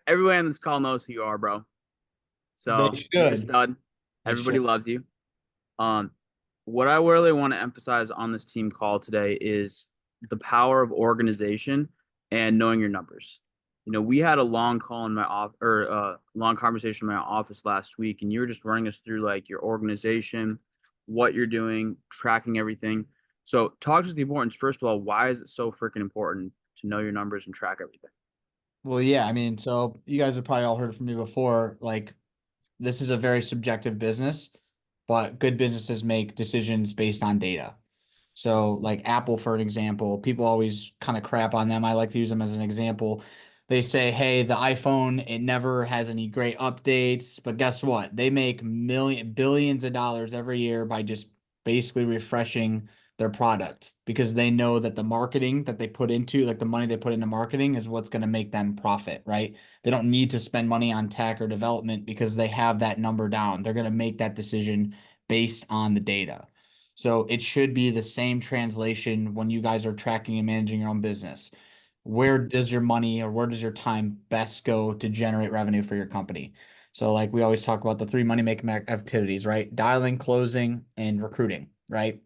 everyone on this call knows who you are, bro. They So you're a should. stud. They Everybody should. loves you. Um, what I really want to emphasize on this team call today is the power of organization and knowing your numbers. We had a long call in my off or long conversation in my office last week, and you were just running us through like your organization, what you're doing, tracking everything. So talk to us the importance. First of all, why is it so freaking important to know your numbers and track everything? Well, yeah, I mean, so you guys have probably all heard from me before. Like, this is a very subjective business, but good businesses make decisions based on data. So, like Apple, for an example, people always kind of crap on them. I like to use them as an example. They say, hey, the iPhone, it never has any great updates. But guess what? They make billions of dollars every year by just basically refreshing their product because they know that the marketing that they put into, like the money they put into marketing, is what's going to make them profit, right? They don't need to spend money on tech or development because they have that number down. They're going to make that decision based on the data. So it should be the same translation when you guys are tracking and managing your own business. Where does your money or where does your time best go to generate revenue for your company? So, like we always talk about the three money making activities, right? Dialing, closing, and recruiting, right?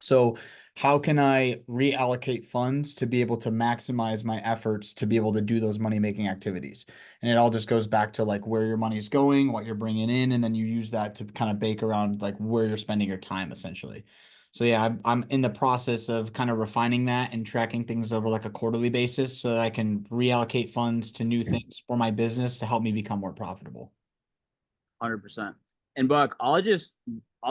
So, how can I reallocate funds to be able to maximize my efforts to be able to do those money making activities? And it all just goes back to like where your money is going, what you're bringing in, and then you use that to kind of bake around like where you're spending your time essentially. So, yeah, I'm in the process of kind of refining that and tracking things over like a quarterly basis so that I can reallocate funds to new things for my business to help me become more profitable. 100%. And Buck, I'll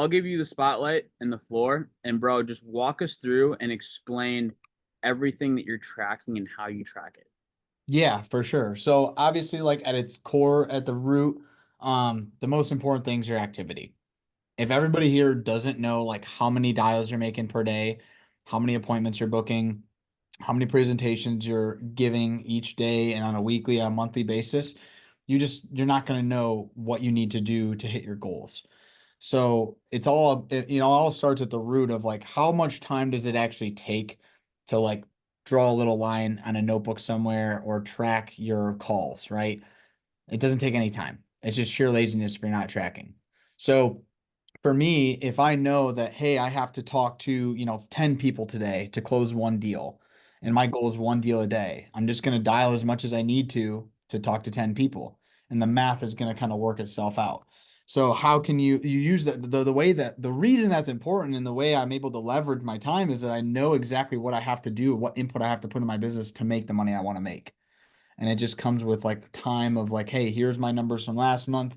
give you the spotlight and the floor, and bro, just walk us through and explain everything that you're tracking and how you track it. Yeah, for sure. So obviously, like at its core, at the root, the most important thing is your activity. If everybody here doesn't know like how many dials you're making per day, how many appointments you're booking, how many presentations you're giving each day and on a weekly, on a monthly basis, you're not going to know what you need to do to hit your goals. So it's all, all starts at the root of like how much time does it actually take to like draw a little line on a notebook somewhere or track your calls, right? It doesn't take any time. It's just sheer laziness if you're not tracking. So for me, if I know that, hey, I have to talk to, 10 people today to close one deal, and my goal is one deal a day, I'm just going to dial as much as I need to talk to 10 people. And the math is going to kind of work itself out. So how can you use that the way that the reason that's important and the way I'm able to leverage my time is that I know exactly what I have to do, what input I have to put in my business to make the money I want to make. And it just comes with like time of like, hey, here's my numbers from last month.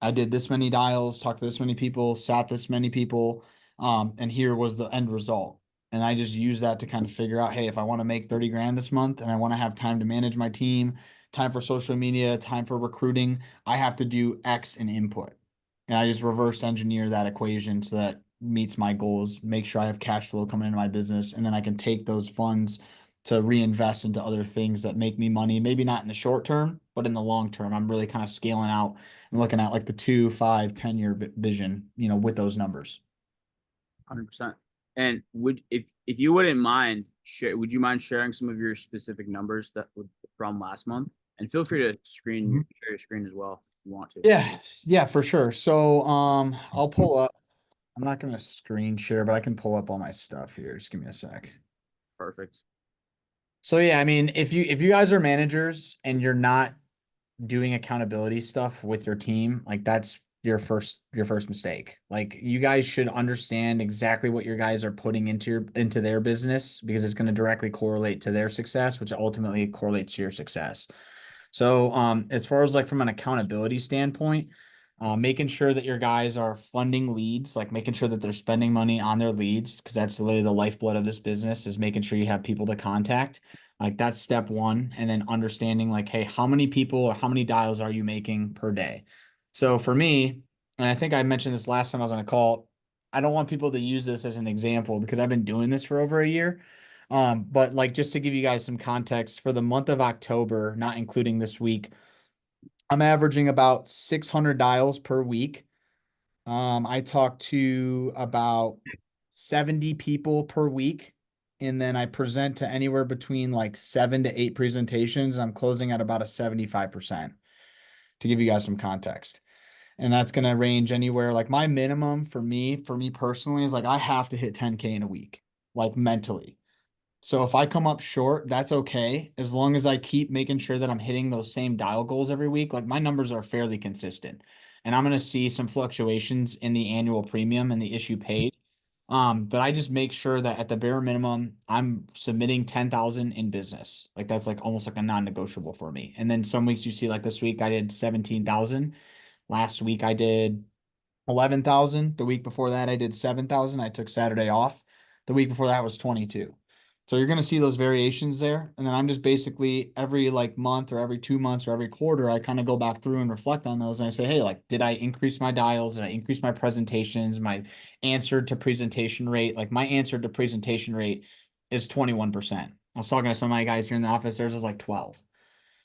I did this many dials, talked to this many people, sat this many people, and here was the end result. And I just use that to kind of figure out, hey, if I want to make 30 grand this month and I want to have time to manage my team, time for social media, time for recruiting, I have to do X in input. And I just reverse engineer that equation so that meets my goals, make sure I have cash flow coming into my business, and then I can take those funds to reinvest into other things that make me money, maybe not in the short term, but in the long term. I'm really kind of scaling out and looking at like the 2, 5, 10 year vision, with those numbers. 100%. And if you wouldn't mind, would you mind sharing some of your specific numbers from last month? And feel free to Mhm. share your screen as well if you want to. Yeah, yeah, for sure. So, I'll pull up. I'm not gonna screen share, but I can pull up all my stuff here. Just give me a sec. Perfect. So yeah, I mean, if you guys are managers and you're not doing accountability stuff with your team, like that's your first mistake. Like you guys should understand exactly what your guys are putting into their business because it's going to directly correlate to their success, which ultimately correlates to your success. So, as far as like from an accountability standpoint, making sure that your guys are funding leads, like making sure that they're spending money on their leads, because that's literally the lifeblood of this business is making sure you have people to contact. Like that's step one. And then understanding like, hey, how many people or how many dials are you making per day? So for me, and I think I mentioned this last time I was on a call, I don't want people to use this as an example because I've been doing this for over a year. But like just to give you guys some context, for the month of October, not including this week, I'm averaging about 600 dials per week. I talk to about 70 people per week and then I present to anywhere between like 7 to 8 presentations. I'm closing at about a 75% to give you guys some context. And that's going to range anywhere. Like my minimum for me personally is like I have to hit 10K in a week, like mentally. So if I come up short, that's okay. As long as I keep making sure that I'm hitting those same dial goals every week, like my numbers are fairly consistent. And I'm going to see some fluctuations in the annual premium and the issue paid. But I just make sure that at the bare minimum, I'm submitting 10,000 in business. Like that's like almost like a non-negotiable for me. And then some weeks you see like this week I did 17,000. Last week I did 11,000. The week before that I did 7,000. I took Saturday off. The week before that was 22. So you're going to see those variations there. And then I'm just basically every like month or every 2 months or every quarter, I kind of go back through and reflect on those. And I say, hey, like, did I increase my dials? Did I increase my presentations, my answer to presentation rate? Like my answer to presentation rate is 21%. I was talking to some of my guys here in the office, theirs is like 12.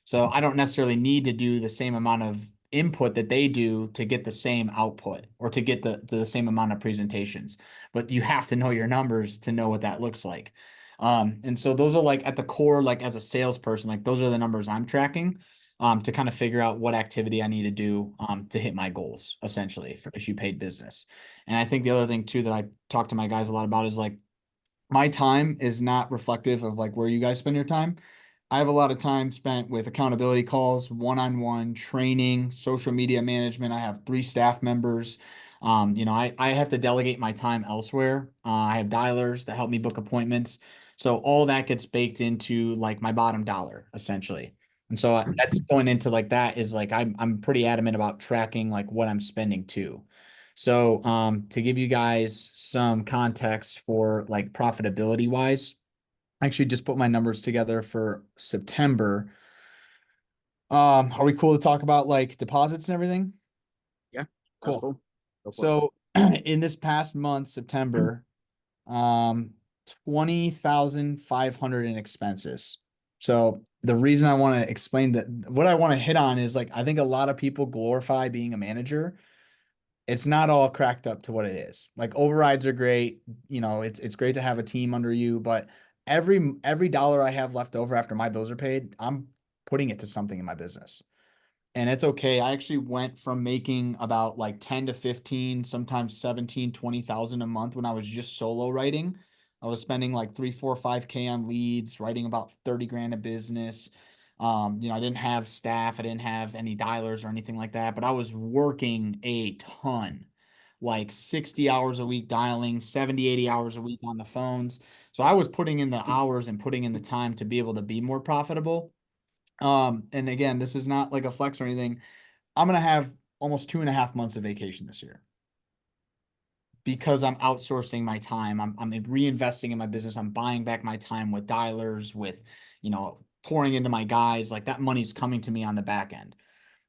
So I don't necessarily need to do the same amount of input that they do to get the same output or to get the same amount of presentations. But you have to know your numbers to know what that looks like. And so those are like at the core, like as a salesperson, like those are the numbers I'm tracking to kind of figure out what activity I need to do to hit my goals, essentially, for issue paid business. And I think the other thing too that I talk to my guys a lot about is like my time is not reflective of like where you guys spend your time. I have a lot of time spent with accountability calls, one-on-one training, social media management. I have 3 staff members. I have to delegate my time elsewhere. I have dialers that help me book appointments. So all that gets baked into like my bottom dollar, essentially. And so that's going into like that is like I'm pretty adamant about tracking like what I'm spending too. So to give you guys some context for like profitability wise, I actually just put my numbers together for September. Are we cool to talk about like deposits and everything? Yeah, that's Cool. cool. Go for it. So in this past month, September, um, 20,500 in expenses. So the reason I want to explain that what I want to hit on is like I think a lot of people glorify being a manager. It's not all cracked up to what it is. Like overrides are great, it's great to have a team under you, but every dollar I have left over after my bills are paid, I'm putting it to something in my business. And it's okay. I actually went from making about like 10 to 15, sometimes 17, 20,000 a month when I was just solo writing. I was spending like 3, 4, 5K on leads, writing about 30 grand a business. I didn't have staff, I didn't have any dialers or anything like that, but I was working a ton, like 60 hours a week dialing, 70, 80 hours a week on the phones. So I was putting in the hours and putting in the time to be able to be more profitable. And again, this is not like a flex or anything. I'm gonna have almost 2.5 months of vacation this year because I'm outsourcing my time. I'm reinvesting in my business. I'm buying back my time with dialers, with pouring into my guys. Like that money's coming to me on the back end.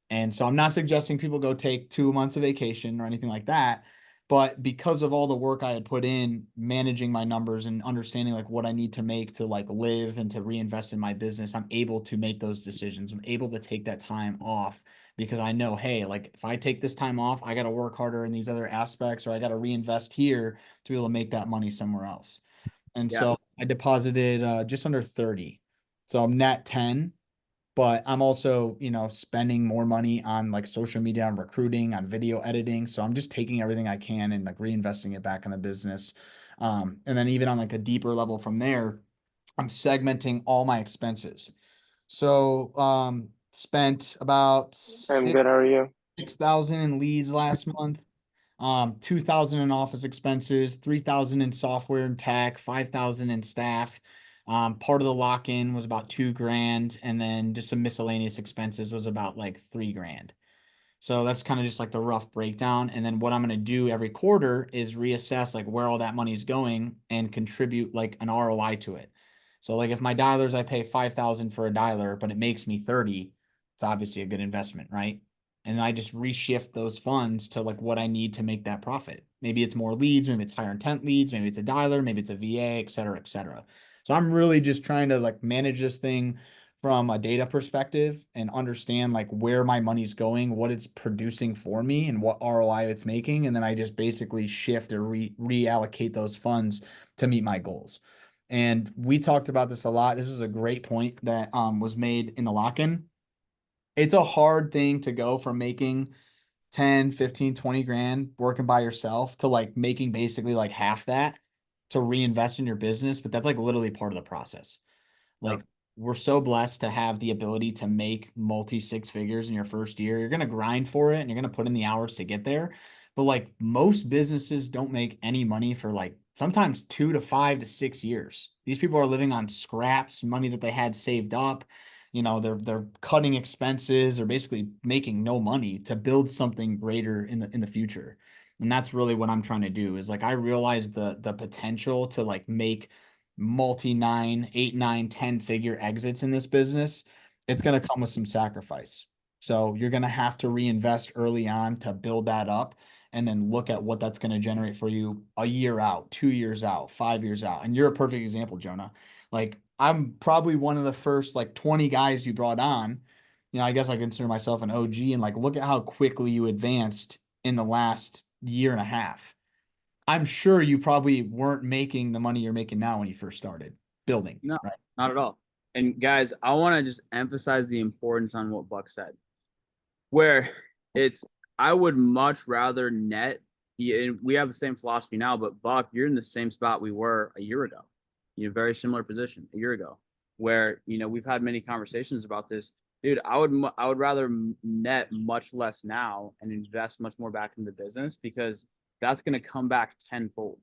And so I'm not suggesting people go take 2 months of vacation or anything like that. But because of all the work I had put in managing my numbers and understanding like what I need to make to like live and to reinvest in my business, I'm able to make those decisions. I'm able to take that time off because I know, hey, like if I take this time off, I got to work harder in these other aspects or I got to reinvest here to be able to make that money somewhere else. And Yeah. so I deposited just under 30. So I'm net 10, but I'm also, spending more money on like social media, on recruiting, on video editing. So I'm just taking everything I can and like reinvesting it back in the business. And then even on like a deeper level from there, I'm segmenting all my expenses. So spent about I'm good. How are you? 6,000 in leads last month. 2,000 in office expenses, 3,000 in software and tech, 5,000 in staff. Part of the lock-in was about 2 grand, and then just some miscellaneous expenses was about like 3 grand. So that's kind of just like the rough breakdown. And then what I'm going to do every quarter is reassess like where all that money is going and contribute like an ROI to it. So like if my dialers, I pay 5,000 for a dialer, but it makes me 30, it's obviously a good investment, right? And I just reshift those funds to like what I need to make that profit. Maybe it's more leads, maybe it's higher intent leads, maybe it's a dialer, maybe it's a VA, et cetera, et cetera. So I'm really just trying to like manage this thing from a data perspective and understand like where my money's going, what it's producing for me and what ROI it's making. And then I just basically shift or reallocate those funds to meet my goals. And we talked about this a lot. This is a great point that was made in the lock-in. It's a hard thing to go from making 10, 15, 20 grand working by yourself to like making basically like half that to reinvest in your business, but that's like literally part of the process. Yep. Like we're so blessed to have the ability to make multi six figures in your first year. You're going to grind for it and you're going to put in the hours to get there. But like most businesses don't make any money for like sometimes 2 to 5 to 6 years. These people are living on scraps, money that they had saved up. You know, they're cutting expenses, they're basically making no money to build something greater in the future. And that's really what I'm trying to do is like I realize the potential to like make multi 9, 8, 9, 10 figure exits in this business. It's going to come with some sacrifice. So you're going to have to reinvest early on to build that up and then look at what that's going to generate for you a year out, 2 years out, 5 years out. And you're a perfect example, Jonah. Like I'm probably one of the first like 20 guys you brought on. You know, I guess I consider myself an OG and like look at how quickly you advanced in the last year and a half. I'm sure you probably weren't making the money you're making now when you first started building, No, right? not at all. And guys, I want to just emphasize the importance on what Buck said, where it's I would much rather net. And we have the same philosophy now, but Buck, you're in the same spot we were a year ago. Very similar position a year ago, where we've had many conversations about this, dude. I would rather net much less now and invest much more back in the business because that's going to come back tenfold.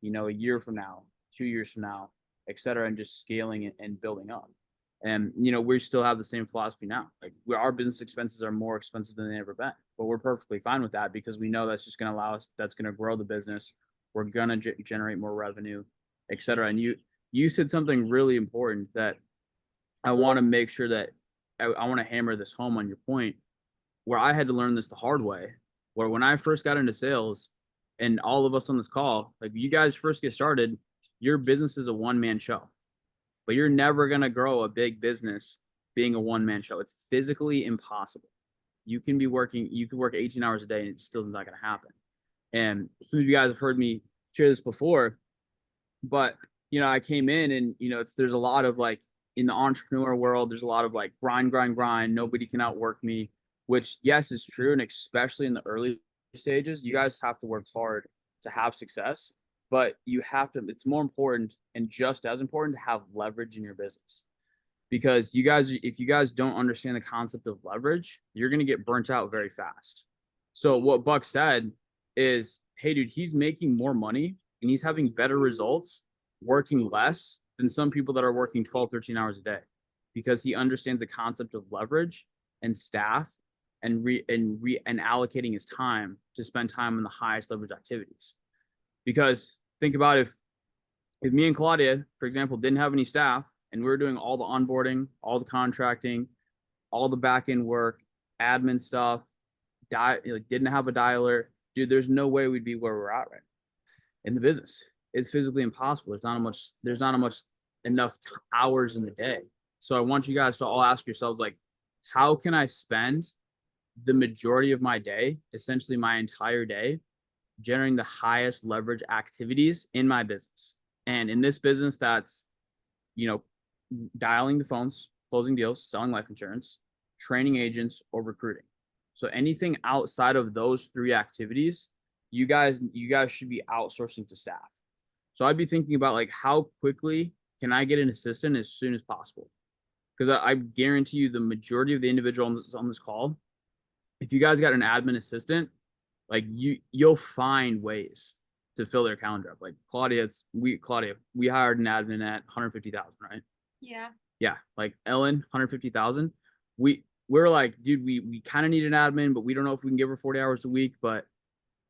A year from now, 2 years from now, et cetera, and just scaling it and building up. And we still have the same philosophy now. Like our business expenses are more expensive than they ever been, but we're perfectly fine with that because we know that's just going to allow us. That's going to grow the business. We're going to generate more revenue, et cetera. And you said something really important that I want to make sure that I want to hammer this home on your point. Where I had to learn this the hard way. Where when I first got into sales, and all of us on this call, like you guys first get started, your business is a one-man show, but you're never going to grow a big business being a one-man show. It's physically impossible. You can work 18 hours a day and it's still not going to happen. And some of you guys have heard me share this before, but I came in and there's a lot of like in the entrepreneur world, there's a lot of like grind, grind, grind. Nobody can outwork me, which yes is true, and especially in the early stages, you guys have to work hard to have success. But you have to. It's more important and just as important to have leverage in your business because if you guys don't understand the concept of leverage, you're gonna get burnt out very fast. So what Buck said is, hey, dude, he's making more money and he's having better results working less than some people that are working 12, 13 hours a day because he understands the concept of leverage and staff and allocating his time to spend time on the highest leverage activities. Because think about if me and Claudia, for example, didn't have any staff and we were doing all the onboarding, all the contracting, all the back end work, admin stuff, didn't have a dialer, dude, there's no way we'd be where we're at right in the business. It's physically impossible. There's not a much enough hours in the day. So I want you guys to all ask yourselves, like, how can I spend the majority of my day, essentially my entire day, generating the highest leverage activities in my business? And in this business, that's, you know, dialing the phones, closing deals, selling life insurance, training agents, or recruiting. So anything outside of those three activities, you guys should be outsourcing to staff. So I'd be thinking about like how quickly can I get an assistant as soon as possible? Because I guarantee you the majority of the individuals on this call, if you guys got an admin assistant, like you'll find ways to fill their calendar up. Like Claudia, we hired an admin at 150,000, right? Yeah. Yeah, like Ellen, 150,000. We're like, dude, we kind of need an admin, but we don't know if we can give her 40 hours a week. But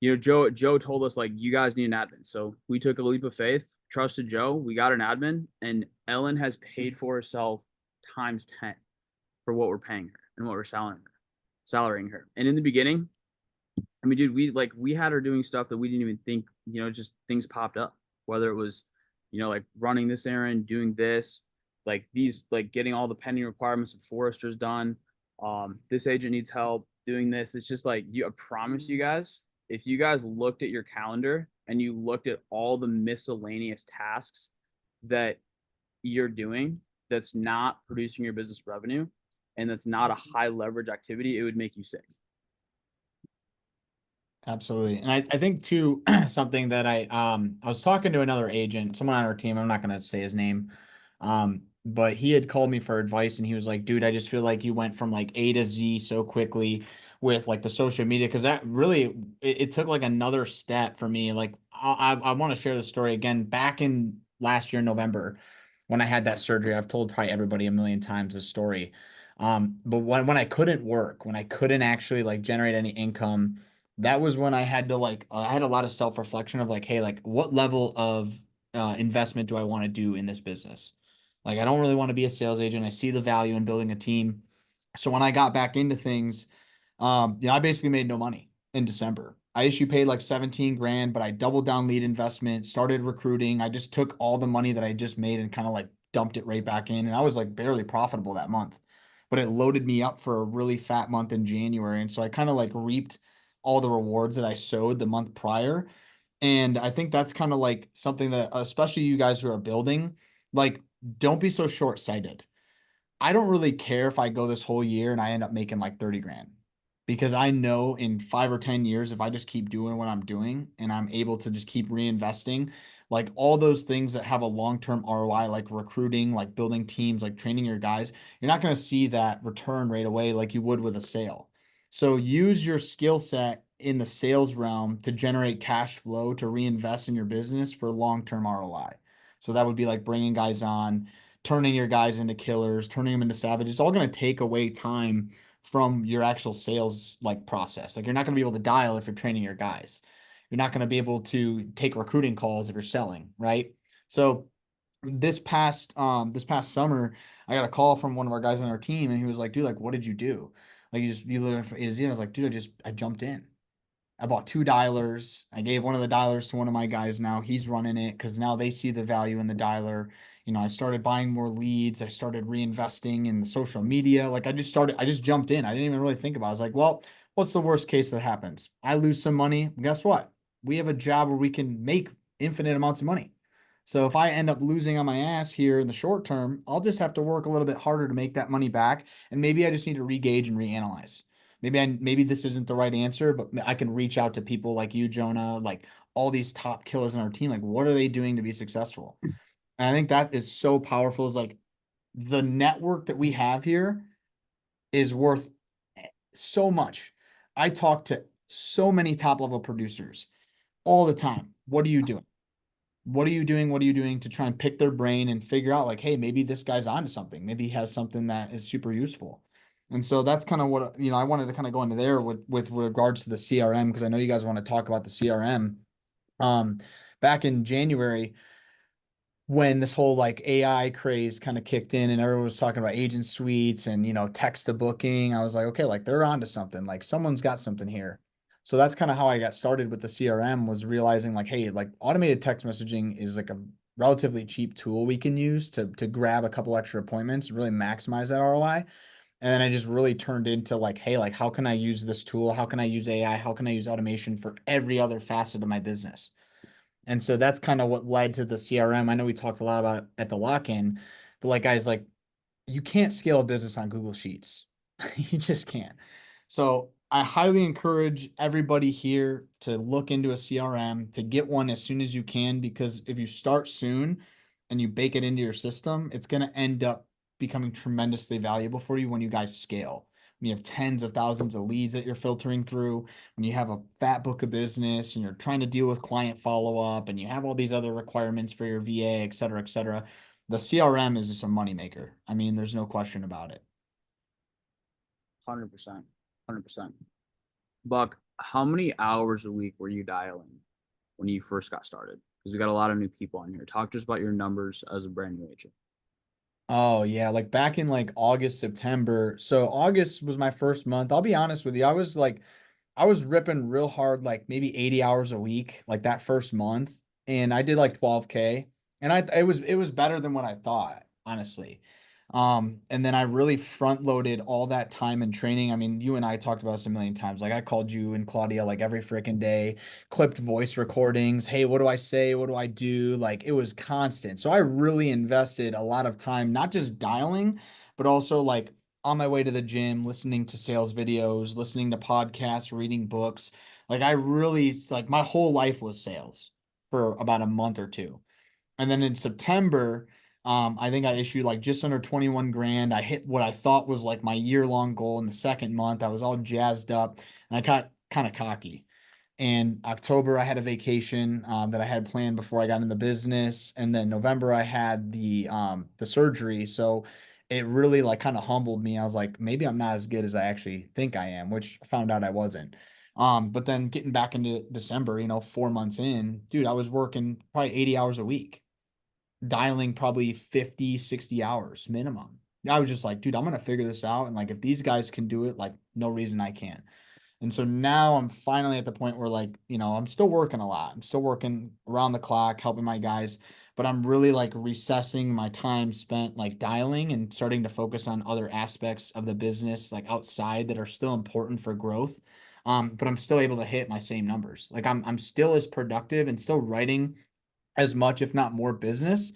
Joe told us like you guys need an admin. So we took a leap of faith, trusted Joe, we got an admin, and Ellen has paid for herself times 10 for what we're paying her and what we're salarying her. And in the beginning, I mean, dude, we had her doing stuff that we didn't even think, just things popped up. Whether it was, like running this errand, doing this, like these, like getting all the pending requirements of foresters done. This agent needs help doing this. It's just like I promise you guys, if you guys looked at your calendar and you looked at all the miscellaneous tasks that you're doing that's not producing your business revenue and that's not a high leverage activity, it would make you sick. Absolutely. And I think too, something that I was talking to another agent, someone on our team, I'm not gonna say his name. But he had called me for advice and he was like, dude, I just feel like you went from like A to Z so quickly with like the social media because that really it took like another step for me. Like I want to share the story again back in last year in November when I had that surgery. I've told probably everybody a million times this story. But when I couldn't work, when I couldn't actually like generate any income, that was when I had to like I had a lot of self-reflection of like, hey, like what level of investment do I want to do in this business? Like I don't really want to be a sales agent. I see the value in building a team. So when I got back into things, I basically made no money in December. I issued paid like 17 grand, but I doubled down lead investment, started recruiting. I just took all the money that I just made and kind of like dumped it right back in. And I was like barely profitable that month, but it loaded me up for a really fat month in January. And so I kind of like reaped all the rewards that I sowed the month prior. And I think that's kind of like something that, especially you guys who are building, like, don't be so short sighted. I don't really care if I go this whole year and I end up making like 30 grand because I know in 5 or 10 years, if I just keep doing what I'm doing and I'm able to just keep reinvesting, like all those things that have a long-term ROI, like recruiting, like building teams, like training your guys, you're not going to see that return right away like you would with a sale. So use your skill set in the sales realm to generate cash flow to reinvest in your business for long-term ROI. So that would be like bringing guys on, turning your guys into killers, turning them into savages. It's all going to take away time from your actual sales like process. Like you're not going to be able to dial if you're training your guys. You're not going to be able to take recruiting calls if you're selling, right? So this past summer, I got a call from one of our guys on our team and he was like, dude, like what did you do? Like you live for A to Z. And I was like, dude, I jumped in. I bought 2 dialers. I gave one of the dialers to one of my guys now. He's running it because now they see the value in the dialer. I started buying more leads. I started reinvesting in the social media. Like I just jumped in. I didn't even really think about it. I was like, well, what's the worst case that happens? I lose some money. Guess what? We have a job where we can make infinite amounts of money. So if I end up losing on my ass here in the short term, I'll just have to work a little bit harder to make that money back. And maybe I just need to regauge and reanalyze. Maybe this isn't the right answer, but I can reach out to people like you, Jonah, like all these top killers on our team. Like, what are they doing to be successful? And I think that is so powerful. Is like the network that we have here is worth so much. I talk to so many top level producers all the time. What are you doing? What are you doing? What are you doing to try and pick their brain and figure out like, hey, maybe this guy's onto something. Maybe he has something that is super useful. And so that's kind of what, I wanted to kind of go into there with regards to the CRM, because I know you guys want to talk about the CRM. Um, Back in January, when this whole like AI craze kind of kicked in and everyone was talking about agent suites and text to booking, I was like, okay, like they're onto something, like someone's got something here. So that's kind of how I got started with the CRM, was realizing like, hey, like automated text messaging is like a relatively cheap tool we can use to grab a couple extra appointments and really maximize that ROI. And then I just really turned into like, hey, like how can I use this tool? How can I use AI? How can I use automation for every other facet of my business? And so that's kind of what led to the CRM. I know we talked a lot about it at the lock-in, but like guys, like you can't scale a business on Google Sheets. You just can't. So I highly encourage everybody here to look into a CRM, to get one as soon as you can, because if you start soon and you bake it into your system, it's going to end up becoming tremendously valuable for you when you guys scale. When you have tens of thousands of leads that you're filtering through, when you have a fat book of business and you're trying to deal with client follow-up and you have all these other requirements for your VA, et cetera, et cetera, the CRM is just a moneymaker. I mean, there's no question about it. 100%. 100%. Buck, how many hours a week were you dialing when you first got started? Because we got a lot of new people on here. Talk to us about your numbers as a brand new agent. Oh yeah, like back in like August, September. So August was my first month. I'll be honest with you. I was ripping real hard, like maybe 80 hours a week, like that first month. And I did like 12K. And it was better than what I thought, honestly. And then I really front loaded all that time in training. I mean, you and I talked about this a million times. Like I called you and Claudia like every freaking day, clipped voice recordings. Hey, what do I say? What do I do? Like it was constant. So I really invested a lot of time, not just dialing, but also like on my way to the gym, listening to sales videos, listening to podcasts, reading books. Like I really like my whole life was sales for about a month or two. And then in September, I think I issued like just under 21 grand. I hit what I thought was like my year-long goal in the second month. I was all jazzed up and I got kind of cocky. And October, I had a vacation that I had planned before I got in the business. And then November, I had the surgery. So it really like kind of humbled me. I was like, maybe I'm not as good as I actually think I am, which I found out I wasn't. But then getting back into December, 4 months in, dude, I was working probably 80 hours a week, dialing probably 50, 60 hours minimum. I was just like, dude, I'm gonna figure this out. And like if these guys can do it, like no reason I can't. And so now I'm finally at the point where like, I'm still working a lot. I'm still working around the clock, helping my guys, but I'm really like recessing my time spent like dialing and starting to focus on other aspects of the business like outside that are still important for growth. But I'm still able to hit my same numbers. Like I'm still as productive and still writing as much, if not more business,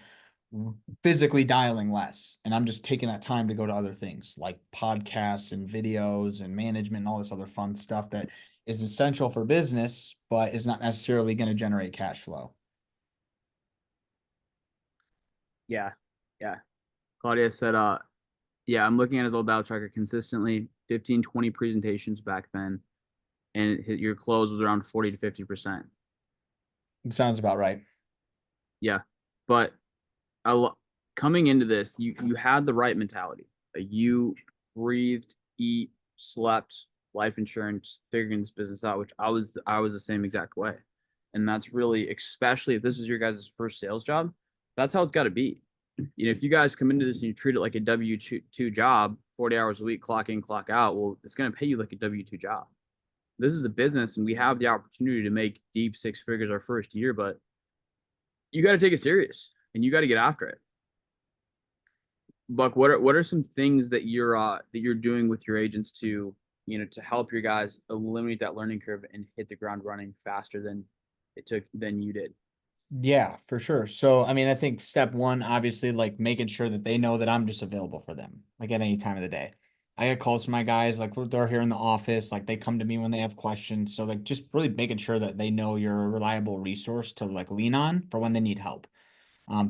physically dialing less. And I'm just taking that time to go to other things like podcasts and videos and management and all this other fun stuff that is essential for business, but is not necessarily going to generate cash flow. Yeah. Yeah. Claudia said, yeah, I'm looking at his old dial tracker consistently, 15, 20 presentations back then, and your close was around 40 to 50%. Sounds about right. Yeah. But a lo- coming into this, you had the right mentality. You breathed, eat, slept, life insurance, figuring this business out, which I was the same exact way. And that's really, especially if this is your guys' first sales job, that's how it's got to be. If you guys come into this and you treat it like a W-2 job, 40 hours a week, clock in, clock out, well, it's going to pay you like a W-2 job. This is a business and we have the opportunity to make deep six figures our first year, but you got to take it serious and you got to get after it. Buck, what are some things that you're doing with your agents to to help your guys eliminate that learning curve and hit the ground running faster than you did? Yeah, for sure. So, I mean, I think step one, obviously, like making sure that they know that I'm just available for them, like at any time of the day. I get calls from my guys, like they're here in the office, like they come to me when they have questions. So, like, just really making sure that they know you're a reliable resource to like lean on for when they need help.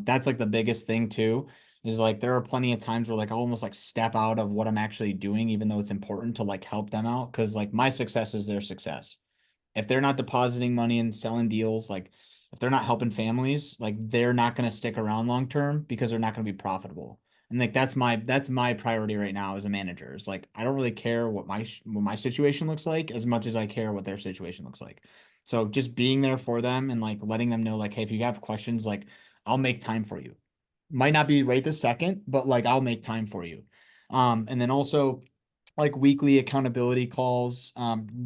That's like the biggest thing too, is like there are plenty of times where like I'll almost like step out of what I'm actually doing, even though it's important to like help them out, because like my success is their success. If they're not depositing money and selling deals, like if they're not helping families, like they're not going to stick around long term because they're not going to be profitable. And like that's my priority right now as a manager. Is like I don't really care what my situation looks like as much as I care what their situation looks like. So just being there for them and like letting them know like, hey, if you have questions, like I'll make time for you. Might not be right this second, but like I'll make time for you. And then also like weekly accountability calls,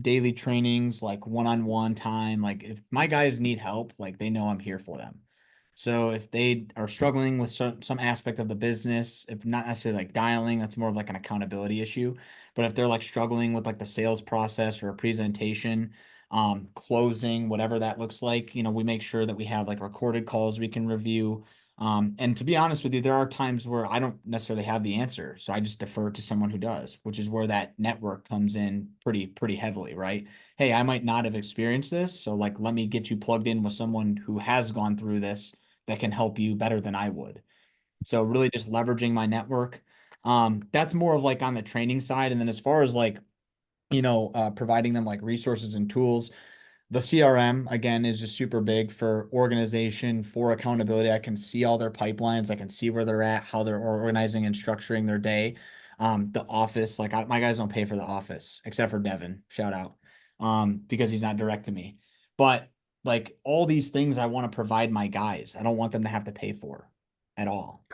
daily trainings, like one-on-one time. Like if my guys need help, like they know I'm here for them. So if they are struggling with some aspect of the business, if not necessarily like dialing, that's more of like an accountability issue. But if they're like struggling with like the sales process or a presentation, closing, whatever that looks like, we make sure that we have like recorded calls we can review. And to be honest with you, there are times where I don't necessarily have the answer. So I just defer to someone who does, which is where that network comes in pretty heavily, right? Hey, I might not have experienced this. So like let me get you plugged in with someone who has gone through this that can help you better than I would. So really just leveraging my network. That's more of like on the training side. And then as far as like, providing them like resources and tools, the CRM again is just super big for organization, for accountability. I can see all their pipelines. I can see where they're at, how they're organizing and structuring their day. The office, like my guys don't pay for the office except for Devin, shout out, because he's not direct to me. But like all these things I want to provide my guys. I don't want them to have to pay for at all.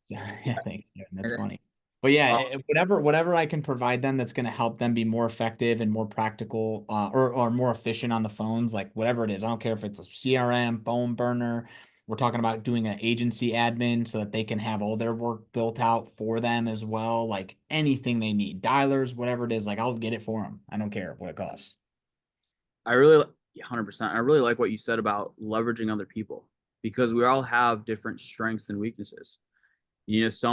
Yeah, yeah, thanks, Devin. That's And funny. But yeah, uh, whatever I can provide them that's going to help them be more effective and more practical, or more efficient on the phones, like whatever it is. I don't care if it's a CRM, phone burner, We're talking about doing an agency admin so that they can have all their work built out for them as well. Like anything they need, dialers, whatever it is, like I'll get it for them. I don't care what it costs. I really, 100%. I really like what you said about leveraging other people because we all have different strengths and weaknesses. It's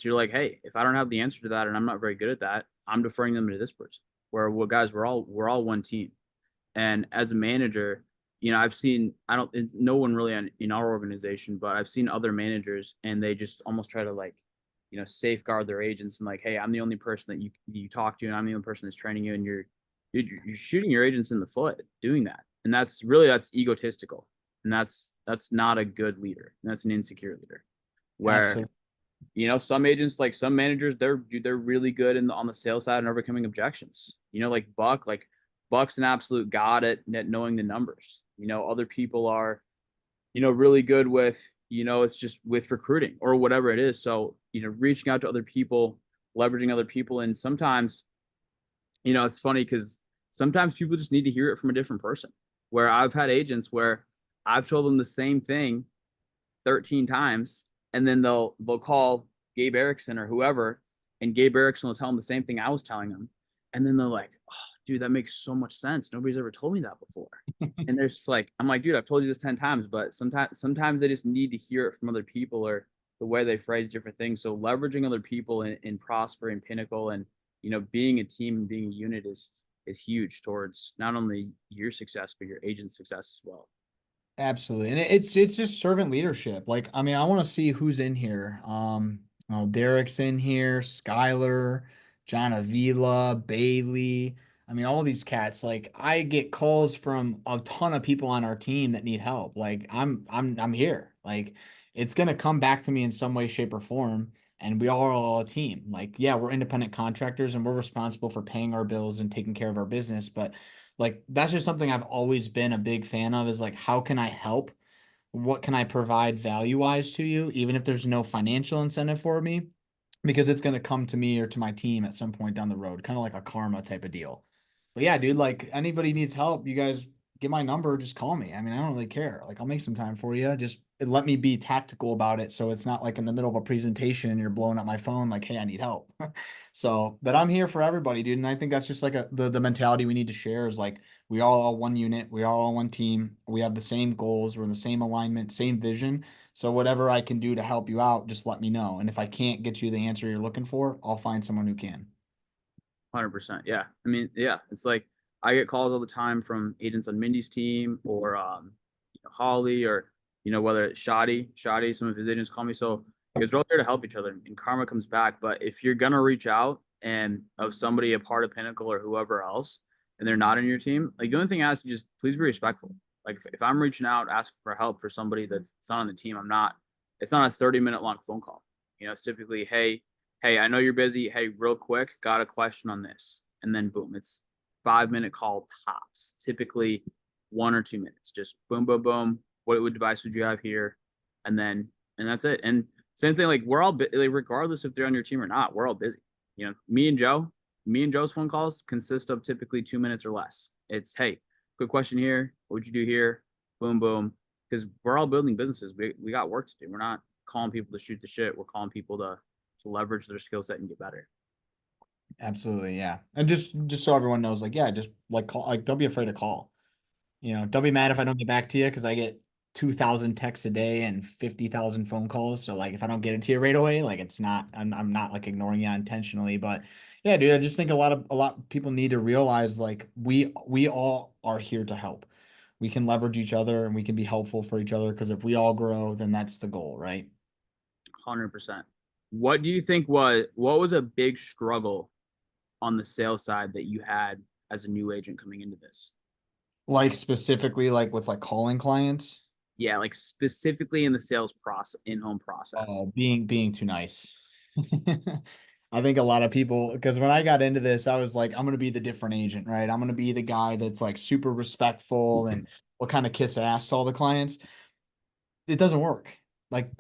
you're like, hey, if I don't have the answer to that and I'm not very good at that, I'm deferring them to this person. Where, well, guys, we're all one team. And as a manager, I've seen, I don't, no one really in our organization, but I've seen other managers and they just almost try to like, safeguard their agents and like, hey, I'm the only person that you talk to, and I'm the only person that's training you, and you're shooting your agents in the foot doing that, and that's egotistical, and that's not a good leader. And that's an insecure leader. Where Absolutely. some agents, like some managers, they're really good on the sales side and overcoming objections. Like Buck's an absolute god at knowing the numbers. Other people are, really good with, it's just with recruiting or whatever it is. So, reaching out to other people, leveraging other people. And sometimes, it's funny because sometimes people just need to hear it from a different person. Where I've had agents where I've told them the same thing 13 times, and then they'll call Gabe Erickson or whoever, and Gabe Erickson will tell them the same thing I was telling them. And then they're like, oh, dude, that makes so much sense. Nobody's ever told me that before. And they're just like, I'm like, dude, I've told you this 10 times, but sometimes they just need to hear it from other people or the way they phrase different things. So leveraging other people in Prosper and Pinnacle, and being a team and being a unit is huge towards not only your success but your agent's success as well. Absolutely. And it's just servant leadership. Like, I mean, I want to see who's in here. Oh, Derek's in here, Skylar, John Avila, Bailey. I mean, all these cats. Like, I get calls from a ton of people on our team that need help. Like, I'm here. Like, it's gonna come back to me in some way, shape, or form. And we are all a team. Like, yeah, we're independent contractors and we're responsible for paying our bills and taking care of our business, but like that's just something I've always been a big fan of is like how can I help? What can I provide value wise to you, even if there's no financial incentive for me? Because it's going to come to me or to my team at some point down the road, kind of like a karma type of deal. But yeah, dude, like anybody needs help, you guys get my number, just call me. I mean, I don't really care. Like I'll make some time for you. Just let me be tactical about it so it's not like in the middle of a presentation and you're blowing up my phone like, "Hey, I need help." So, but I'm here for everybody, dude, and I think that's just like the mentality we need to share is like we all are one unit, we are all one team. We have the same goals, we're in the same alignment, same vision. So whatever I can do to help you out, just let me know. And if I can't get you the answer you're looking for, I'll find someone who can. 100%. Yeah. I mean, yeah, it's like I get calls all the time from agents on Mindy's team or Holly, or whether it's Shoddy, some of his agents call me. So because we're all there to help each other, and karma comes back. But if you're gonna reach out and of somebody a part of Pinnacle or whoever else, and they're not in your team, like the only thing I ask you, just please be respectful. Like if I'm reaching out asking for help for somebody that's not on the team, it's not a 30-minute long phone call. It's typically, hey, I know you're busy. Hey, real quick, got a question on this. And then boom, it's 5-minute call tops, typically 1 or 2 minutes. Just boom, boom, boom. What device would you have here? And that's it. And same thing, like we're all like, regardless if they're on your team or not, we're all busy. Me and Joe's phone calls consist of typically 2 minutes or less. It's, hey, quick question here. What would you do here? Boom, boom. Because we're all building businesses. We got work to do. We're not calling people to shoot the shit. We're calling people to leverage their skill set and get better. Absolutely, yeah. And just so everyone knows, like, yeah, just like call, like, don't be afraid to call. Don't be mad if I don't get back to you because I get 2,000 texts a day and 50,000 phone calls. So like, if I don't get it to you right away, like, it's not, I'm not like ignoring you intentionally. But yeah, dude, I just think a lot of people need to realize like we all are here to help. We can leverage each other and we can be helpful for each other because if we all grow, then that's the goal, right? 100%. What do you think what was a big struggle on the sales side that you had as a new agent coming into this? Like specifically, like with like calling clients. Yeah, like specifically in the sales process, in-home process. Oh, being too nice. I think a lot of people, because when I got into this, I was like, I'm gonna be the different agent, right? I'm gonna be the guy that's like super respectful and will kind of kiss ass to all the clients. It doesn't work. Like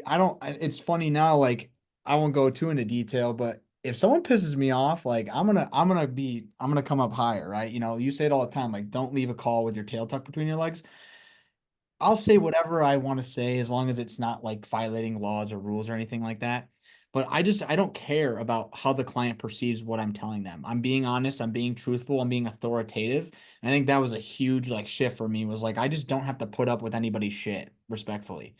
I don't. It's funny now. Like I won't go too into detail, but if someone pisses me off, like I'm gonna come up higher, right? You say it all the time. Like don't leave a call with your tail tucked between your legs. I'll say whatever I want to say as long as it's not like violating laws or rules or anything like that. But I don't care about how the client perceives what I'm telling them. I'm being honest, I'm being truthful, I'm being authoritative. And I think that was a huge like shift for me, was like I just don't have to put up with anybody's shit, respectfully.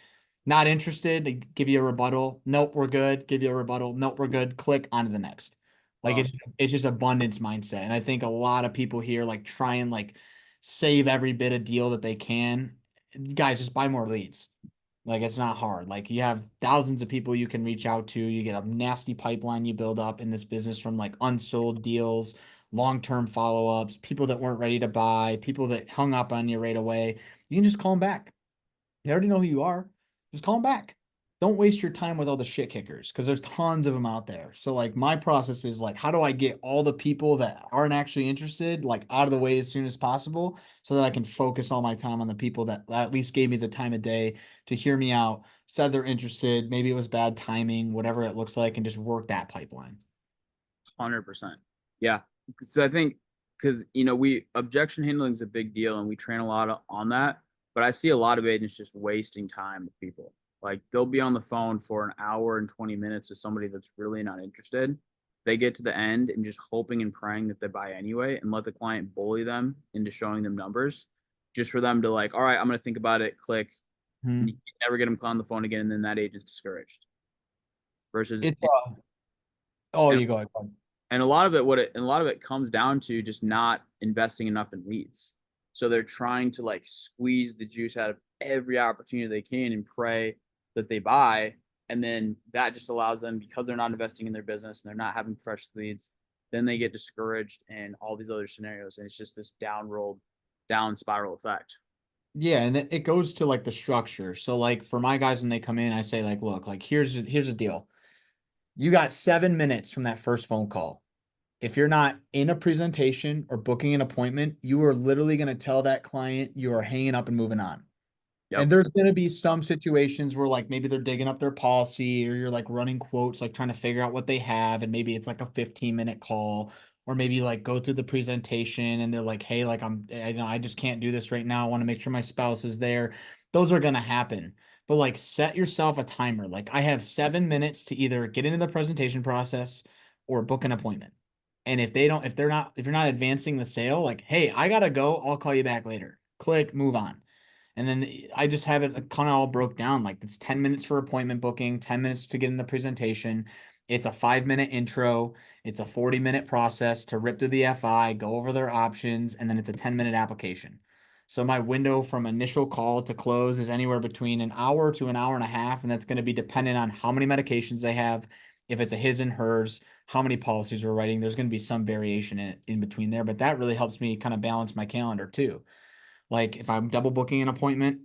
Not interested, to give you a rebuttal. Nope, we're good. Give you a rebuttal. Nope, we're good. Click on to the next. Like Well, it's just abundance mindset. And I think a lot of people here like try and like save every bit of deal that they can. Guys, just buy more leads. Like it's not hard. Like you have thousands of people you can reach out to. You get a nasty pipeline you build up in this business from like unsold deals, long-term follow-ups, people that weren't ready to buy, people that hung up on you right away. You can just call them back. They already know who you are. Just call them back. Don't waste your time with all the shit kickers because there's tons of them out there. So like my process is like, how do I get all the people that aren't actually interested like out of the way as soon as possible so that I can focus all my time on the people that at least gave me the time of day to hear me out, said they're interested, maybe it was bad timing, whatever it looks like, and just work that pipeline. 100%. Yeah. So I think because we objection handling is a big deal and we train a lot on that. But I see a lot of agents just wasting time with people. Like they'll be on the phone for an hour and 20 minutes with somebody that's really not interested. They get to the end and just hoping and praying that they buy anyway and let the client bully them into showing them numbers just for them to like, all right, I'm going to think about it, click, and you Hmm. never get them on the phone again. And then that agent's discouraged versus, It's oh, and you go ahead. and a lot of it and a lot of it comes down to just not investing enough in leads. So they're trying to like squeeze the juice out of every opportunity they can and pray that they buy, and then that just allows them, because they're not investing in their business and they're not having fresh leads, then they get discouraged and all these other scenarios, and it's just this down spiral effect. Yeah, and it goes to like the structure. So like for my guys when they come in, I say like, look, like here's the deal. You got 7 minutes from that first phone call. If you're not in a presentation or booking an appointment, you are literally going to tell that client you are hanging up and moving on. Yep. And there's going to be some situations where like maybe they're digging up their policy or you're like running quotes, like trying to figure out what they have. And maybe it's like a 15-minute call, or maybe like go through the presentation and they're like, hey, like I just can't do this right now. I want to make sure my spouse is there. Those are going to happen. But like set yourself a timer. Like I have 7 minutes to either get into the presentation process or book an appointment. And if you're not advancing the sale, like, hey, I gotta go. I'll call you back later. Click, move on. And then I just have it kind of all broke down. Like it's 10 minutes for appointment booking, 10 minutes to get in the presentation. It's a 5 minute intro. It's a 40-minute process to rip through the FI, go over their options, and then it's a 10-minute application. So my window from initial call to close is anywhere between an hour to an hour and a half. And that's going to be dependent on how many medications they have, if it's a his and hers, how many policies we're writing. There's going to be some variation in between there, but that really helps me kind of balance my calendar too. Like if I'm double booking an appointment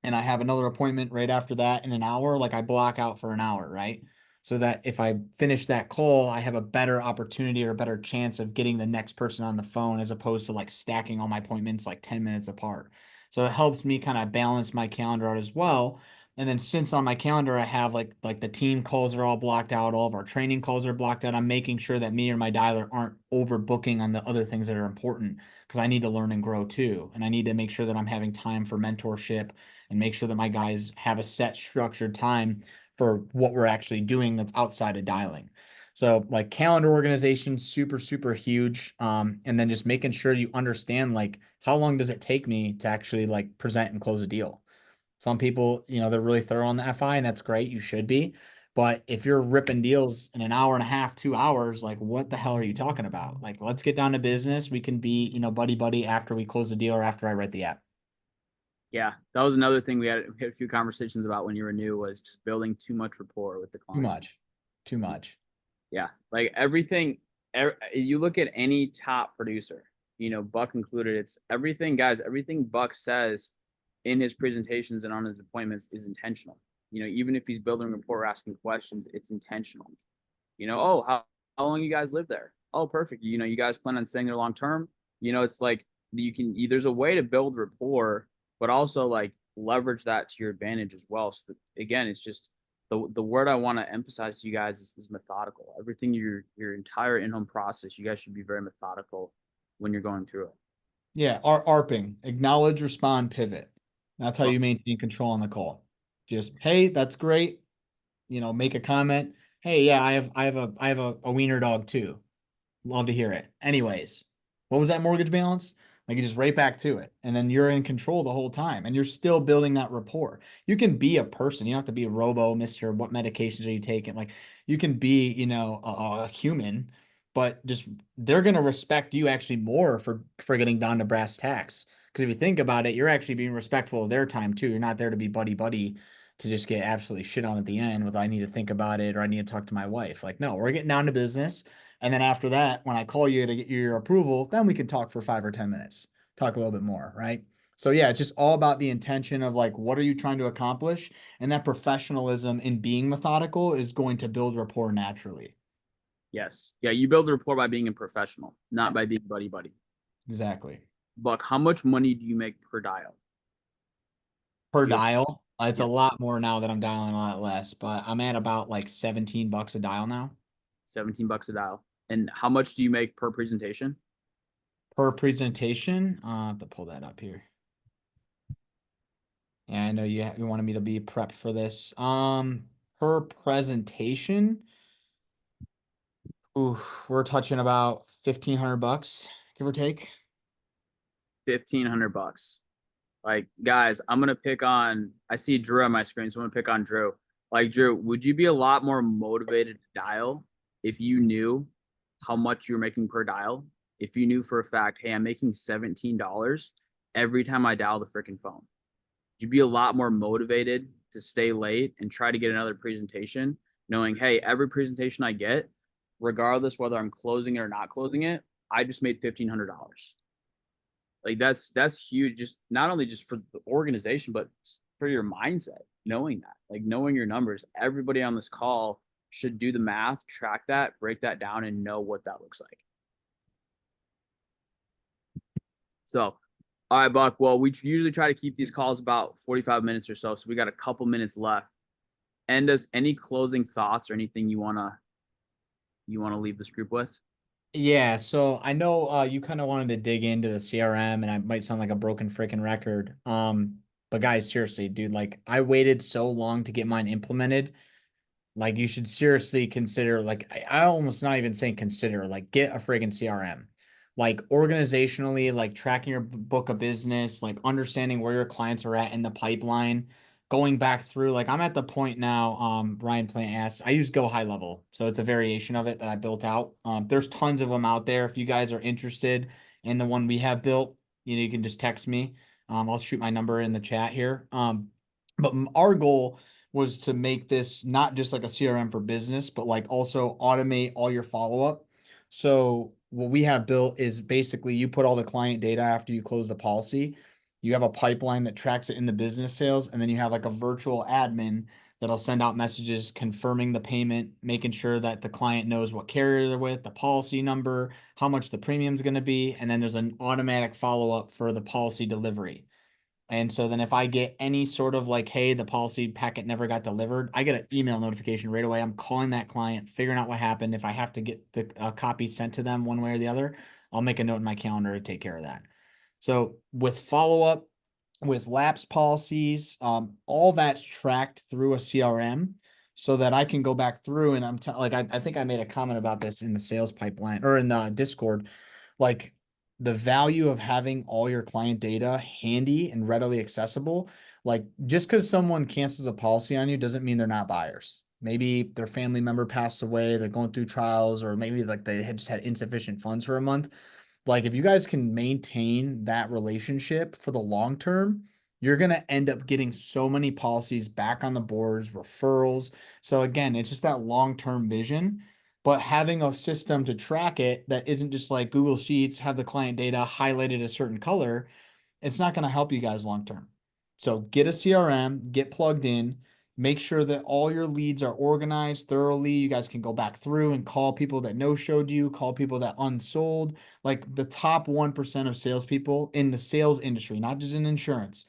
and I have another appointment right after that in an hour, like I block out for an hour, right? So that if I finish that call, I have a better opportunity or a better chance of getting the next person on the phone as opposed to like stacking all my appointments like 10 minutes apart. So it helps me kind of balance my calendar out as well. And then since on my calendar I have like the team calls are all blocked out, all of our training calls are blocked out, I'm making sure that me or my dialer aren't overbooking on the other things that are important because I need to learn and grow too. And I need to make sure that I'm having time for mentorship and make sure that my guys have a set structured time for what we're actually doing that's outside of dialing. So like calendar organization, super, super huge. And then just making sure you understand like how long does it take me to actually like present and close a deal. Some people, they're really thorough on the FI and that's great. You should be. But if you're ripping deals in an hour and a half, 2 hours, like what the hell are you talking about? Like, let's get down to business. We can be, buddy buddy after we close the deal or after I write the app. Yeah, that was another thing we had a few conversations about when you were new, was just building too much rapport with the Too client. much. Too much. Yeah, like everything. You look at any top producer, Buck included. It's everything, guys. Everything Buck says in his presentations and on his appointments is intentional. Even if he's building rapport, or asking questions, it's intentional. Oh, how long you guys live there? Oh, perfect. You guys plan on staying there long term. It's like there's a way to build rapport, but also like leverage that to your advantage as well. So again, it's just the word I want to emphasize to you guys is methodical. Everything your entire in-home process, you guys should be very methodical when you're going through it. Yeah, ARPing, acknowledge, respond, pivot. That's how you maintain control on the call. Just, hey, that's great. Make a comment. Hey, yeah, I have a wiener dog too. Love to hear it. Anyways, what was that mortgage balance? Like you just right back to it. And then you're in control the whole time and you're still building that rapport. You can be a person. You don't have to be a robo, Mr. What medications are you taking? Like you can be, a human, but just they're gonna respect you actually more for getting down to brass tacks. Because if you think about it, you're actually being respectful of their time too. You're not there to be buddy buddy to just get absolutely shit on at the end with I need to think about it or I need to talk to my wife. Like, no, we're getting down to business. And then after that, when I call you to get your approval, then we can talk for 5 or 10 minutes, talk a little bit more, right? So yeah, it's just all about the intention of like, what are you trying to accomplish? And that professionalism in being methodical is going to build rapport naturally. Yes. Yeah, you build a rapport by being a professional, not by being buddy buddy. Exactly. Buck, how much money do you make per dial? Per Do you have dial. It's a yeah, lot more now that I'm dialing a lot less, but I'm at about like $17 a dial now. $17 a dial? And how much do you make per presentation? Per presentation. I'll have to pull that up here. Yeah, I know you wanted me to be prepped for this. Per presentation. Ooh, we're touching about $1,500, give or take. 1,500 bucks. Like, guys, I'm gonna pick on. I see Drew on my screen, so I'm gonna pick on Drew. Like, Drew, would you be a lot more motivated to dial if you knew how much you were making per dial? If you knew for a fact, hey, I'm making $17 every time I dial the freaking phone. Would you be a lot more motivated to stay late and try to get another presentation, knowing, hey, every presentation I get, regardless whether I'm closing it or not closing it, I just made $1,500. Like that's huge. Just not only just for the organization, but for your mindset. Knowing that, like knowing your numbers, everybody on this call should do the math, track that, break that down, and know what that looks like. So, all right, Buck. Well, we usually try to keep these calls about 45 minutes or so. So we got a couple minutes left. And does any closing thoughts or anything you wanna leave this group with? Yeah, so I know you kind of wanted to dig into the CRM and I might sound like a broken freaking record. But guys, seriously, dude, like I waited so long to get mine implemented. Like you should seriously consider, like I almost not even saying consider, like get a friggin' CRM. Like organizationally, like tracking your book of business, like understanding where your clients are at in the pipeline, going back through, like I'm at the point now, Brian Plant asked, I use Go High Level. So it's a variation of it that I built out. There's tons of them out there. If you guys are interested in the one we have built, you can just text me. I'll shoot my number in the chat here. But our goal was to make this not just like a CRM for business, but like also automate all your follow up. So what we have built is basically you put all the client data after you close the policy. You have a pipeline that tracks it in the business sales, and then you have like a virtual admin that'll send out messages confirming the payment, making sure that the client knows what carrier they're with, the policy number, how much the premium is going to be, and then there's an automatic follow up for the policy delivery. And so then if I get any sort of like, hey, the policy packet never got delivered, I get an email notification right away. I'm calling that client, figuring out what happened. If I have to get the copy sent to them one way or the other, I'll make a note in my calendar to take care of that. So with follow up, with lapse policies, all that's tracked through a CRM so that I can go back through and I think I made a comment about this in the sales pipeline or in the Discord. Like the value of having all your client data handy and readily accessible. Like just because someone cancels a policy on you doesn't mean they're not buyers. Maybe their family member passed away, they're going through trials, or maybe like they had just had insufficient funds for a month. Like if you guys can maintain that relationship for the long term, you're going to end up getting so many policies back on the boards, referrals. So again, it's just that long-term vision, but having a system to track it that isn't just like Google Sheets, have the client data highlighted a certain color, it's not going to help you guys long term. So get a CRM, get plugged in, make sure that all your leads are organized thoroughly. You guys can go back through and call people that no showed you, call people that unsold, like the top 1% of salespeople in the sales industry, not just in insurance.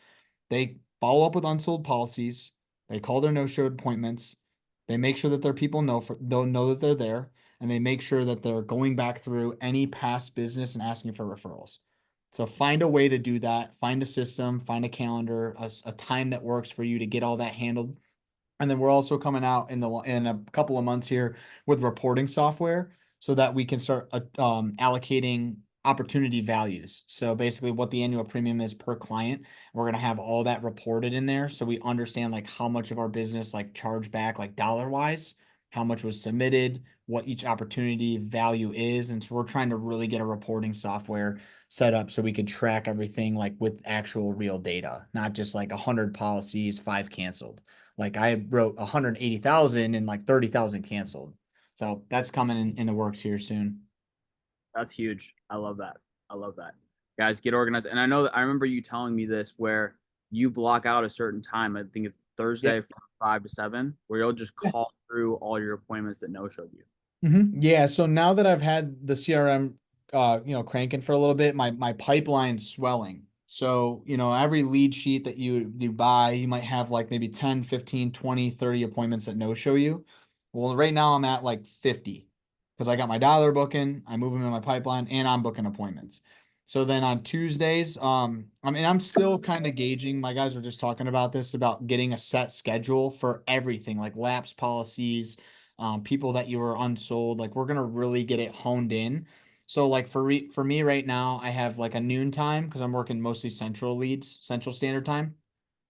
They follow up with unsold policies. They call their no-showed appointments. They make sure that their people don't know that they're there, and they make sure that they're going back through any past business and asking for referrals. So find a way to do that. Find a system, find a calendar, a time that works for you to get all that handled. And then we're also coming out in a couple of months here with reporting software so that we can start allocating opportunity values. So basically what the annual premium is per client. We're going to have all that reported in there so we understand like how much of our business like charge back like dollar wise, how much was submitted, what each opportunity value is. And so we're trying to really get a reporting software set up so we could track everything like with actual real data, not just like 100 policies, 5 canceled. Like I wrote 180,000 and like 30,000 canceled. So that's coming in the works here soon. That's huge. I love that. I love that. Guys, get organized. And I know that I remember you telling me this where you block out a certain time. I think it's Thursday Yep. from 5 to 7, where you'll just Yeah. call through all your appointments that no showed you. Yeah. So now that I've had the CRM, cranking for a little bit, my pipeline's swelling. So, every lead sheet that you buy, you might have like maybe 10, 15, 20, 30 appointments that no show you. Well, right now I'm at like 50 because I got my dialer booking, I move them in my pipeline, and I'm booking appointments. So then on Tuesdays, I'm still kind of gauging. My guys were just talking about this about getting a set schedule for everything, like lapse policies, people that you were unsold. Like we're gonna really get it honed in. So like for me right now, I have like a noon time because I'm working mostly central leads, central standard time.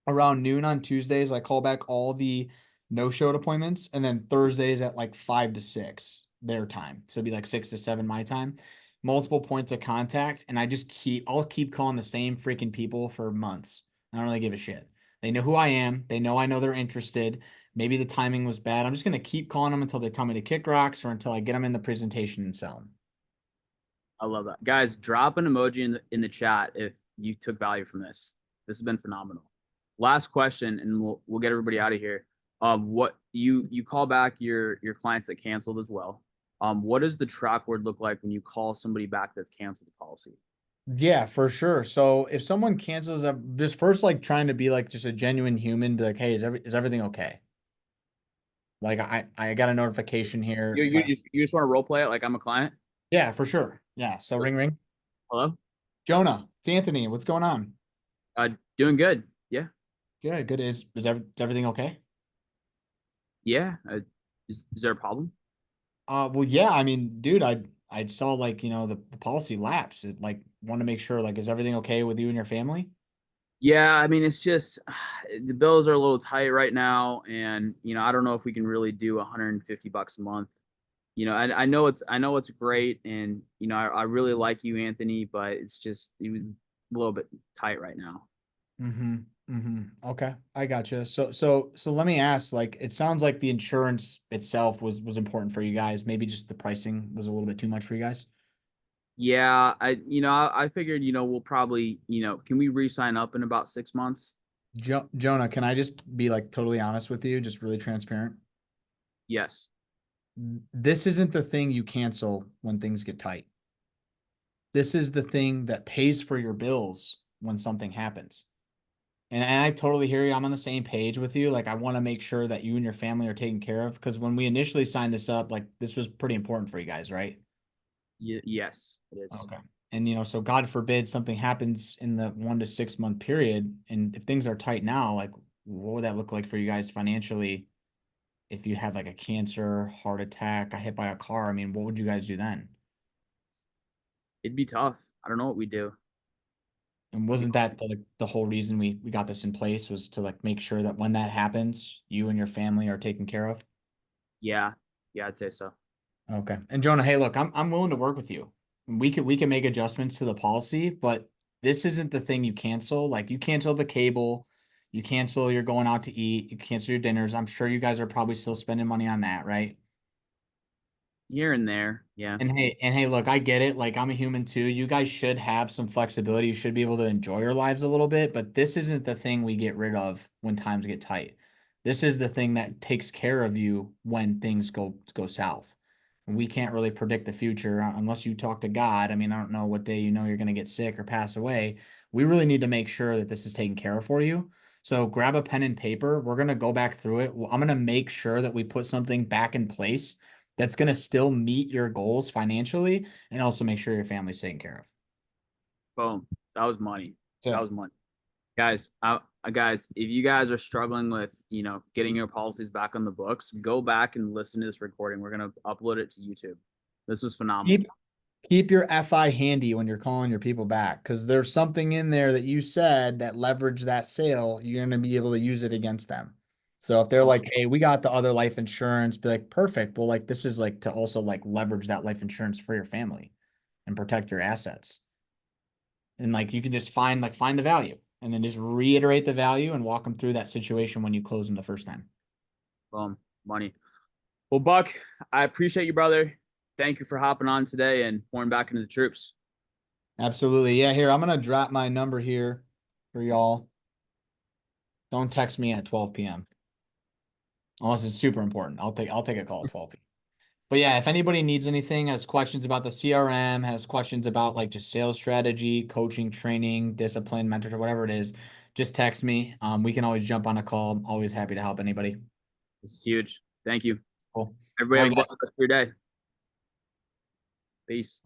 Around noon on Tuesdays, I call back all the no-showed appointments, and then Thursdays at like 5 to 6 their time. So it'd be like 6 to 7 my time. Multiple points of contact, and I'll keep calling the same freaking people for months. I don't really give a shit. They know who I am. They know I know they're interested. Maybe the timing was bad. I'm just gonna keep calling them until they tell me to kick rocks or until I get them in the presentation and sell them. I love that. Guys, drop an emoji in the chat if you took value from this. This has been phenomenal. Last question, and we'll get everybody out of here. What you call back your clients that canceled as well. What does the track word look like when you call somebody back that's canceled the policy? Yeah, for sure. So if someone cancels up, just first like trying to be like just a genuine human, be like, hey, is everything okay? Like I got a notification here. Like, You just want to role play it like I'm a client? yeah, for sure. Yeah. So ring ring. Hello? Jonah, it's Anthony. What's going on? Doing good. Yeah. Good, good. Is everything okay? Yeah. Is there a problem? Well, yeah, I mean, dude, I saw like, the policy lapse. It like want to make sure like is everything okay with you and your family? Yeah, I mean, it's just the bills are a little tight right now, and I don't know if we can really do 150 bucks a month. I know it's great, and I really like you, Anthony, but it was a little bit tight right now. Mm-hmm. Mm-hmm. Okay. I gotcha. So let me ask, like, it sounds like the insurance itself was important for you guys. Maybe just the pricing was a little bit too much for you guys. Yeah, I figured we'll probably can we re-sign up in about 6 months? Jonah, can I just be like totally honest with you, just really transparent? Yes. This isn't the thing you cancel when things get tight. This is the thing that pays for your bills when something happens. And I totally hear you. I'm on the same page with you. Like, I want to make sure that you and your family are taken care of because when we initially signed this up, like, this was pretty important for you guys, right? Yes, it is. Okay. And, so God forbid something happens in the 1 to 6 month period. And if things are tight now, like, what would that look like for you guys financially if you had like a cancer, heart attack, got hit by a car? I mean, what would you guys do then? It'd be tough. I don't know what we do. And wasn't that the whole reason we got this in place was to like make sure that when that happens, you and your family are taken care of? Yeah, yeah, I'd say so. Okay. And Jonah, hey, look, I'm willing to work with you. We can make adjustments to the policy, but this isn't the thing you cancel. Like you cancel the cable, you cancel you're going out to eat, you cancel your dinners. I'm sure you guys are probably still spending money on that, right? Here and there, yeah. And hey, look, I get it. Like I'm a human too. You guys should have some flexibility. You should be able to enjoy your lives a little bit, but this isn't the thing we get rid of when times get tight. This is the thing that takes care of you when things go south. And we can't really predict the future unless you talk to God. I mean, I don't know what day you're going to get sick or pass away. We really need to make sure that this is taken care of for you. So grab a pen and paper. We're going to go back through it. I'm going to make sure that we put something back in place that's going to still meet your goals financially and also make sure your family's taken care of. Boom. That was money. So That was money. Guys, guys, if you guys are struggling with, getting your policies back on the books, go back and listen to this recording. We're gonna upload it to YouTube. This was phenomenal. keep your FI handy when you're calling your people back, because there's something in there that you said that leverage that sale. You're going to be able to use it against them. So if they're like, hey, we got the other life insurance, be like, perfect. Well, like this is like to also like leverage that life insurance for your family and protect your assets. And like you can just find the value and then just reiterate the value and walk them through that situation when you close them the first time. Boom. Money. Well, Buck, I appreciate you, brother. Thank you for hopping on today and pouring back into the troops. Absolutely. Yeah, here, I'm gonna drop my number here for y'all. Don't text me at 12 p.m. unless it's super important. I'll take a call at 12 p.m. But yeah, if anybody needs anything, has questions about the CRM, has questions about like just sales strategy, coaching, training, discipline, mentorship, whatever it is, just text me. We can always jump on a call. I'm always happy to help anybody. This is huge. Thank you. Cool. Everybody All have a right, blessed rest of your day. Peace.